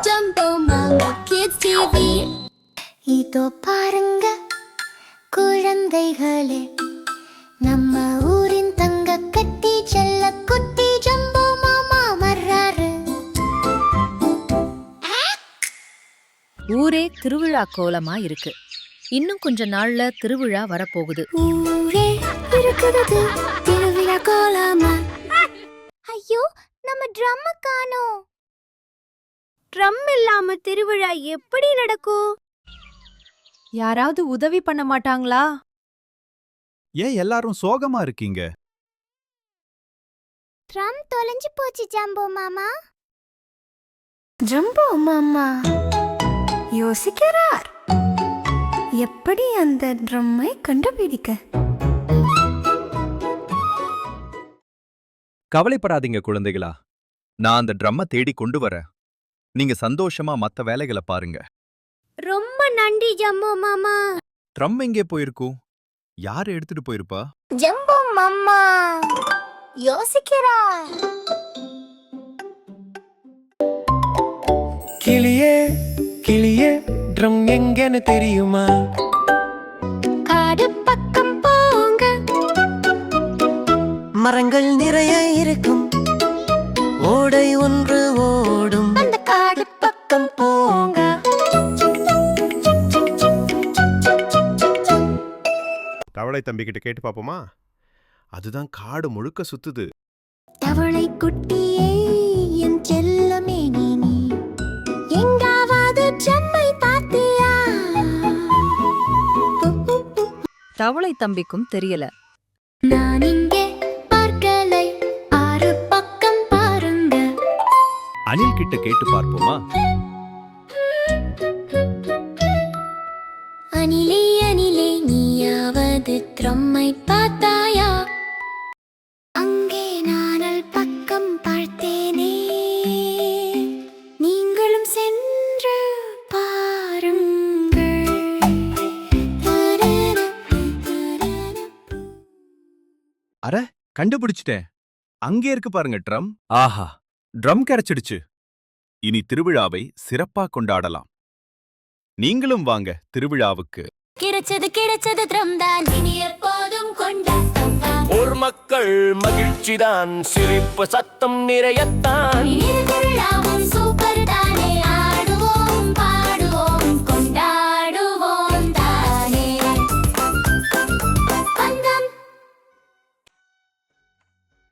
Jumbo Mama Kids TV. இதோ பாருங்க குழந்தைகளே, நம்ம ஊரின் தங்க கட்டி செல்ல குட்டி ஜம்போ மாமா வர்றாரு. ஊரே திருவிழா கோலமா இருக்கு. இன்னும் கொஞ்ச நாள்ல திருவிழா வரப்போகுது. ஊரே இருக்குது திருவிழா கோலமா. ஐயோ, நம்ம ட்ரம் காணோம். ட்ரம் இல்லாம திருவிழா எப்படி நடக்கும்? யாராவது உதவி பண்ண மாட்டாங்களா? ஏன் எல்லாரும் சோகமா இருக்கீங்க? ட்ரம் தொலைஞ்சு போச்சு ஜம்போ மாமா. ஜம்போ மாமா யோசிக்கிறார், எப்படி அந்த ட்ரம்மை கண்டுபிடிக்க. கவலைப்படாதீங்க குழந்தைகளா, நான் அந்த ட்ரம்ம தேடி கொண்டு வரேன். நீங்க சந்தோஷமா மத்த வேலைகளை பாருங்க. ரொம்ப நன்றி ஜம்போ மாமா. ட்ரம் எங்கே போயிருக்கும்? யார் எடுத்துட்டு போயிருப்பா? ஜம்போ மாமா யோசிக்கிறார். கிளியே கிளியே ட்ரம் எங்கன்னு தெரியுமா? காடு பக்கம் போங்க, மரங்கள் நிறைய இருக்கும், ஓடை ஒன்று ஓடும், அந்த காடு பக்கம் போங்க. தவளை தம்பிக்கிட்ட கேட்டு பாப்போமா? அதுதான் காடு முழுக்க சுத்துது. தவளை குட்டியே என் செல்லமே, நீ எங்காவது செம்மை பார்த்தியா? தவளை தம்பிக்கும் தெரியல. நான் இங்கே பார்க்கலை, ஆறு பக்கம் பாருங்க. அணில் கிட்ட கேட்டு பார்ப்போமா? அணிலே அணிலே, நீயாவது ட்ரம்மை பார்த்தாயா? அங்கே நானல் பக்கம் பார்த்தேனே, நீங்களும் சென்று பாருங்கள். அட, கண்டுபிடிச்சிட்டேன். அங்கே இருக்கு பாருங்க ட்ரம். ஆஹா, ட்ரம் கிடைச்சிடுச்சு. இனி திருவிழாவை சிறப்பா கொண்டாடலாம். நீங்களும் வாங்க திருவிழாவுக்கு. கிடைச்சது ட்ரம் தான், இனி எப்போதும் கொண்டாட்டம் தான். ஊர் மக்கள் மகிழ்ச்சிதான், சிரிப்பு சத்தம் நிறையத்தான். இனி திருவிழாவும் சூப்பர் தானே.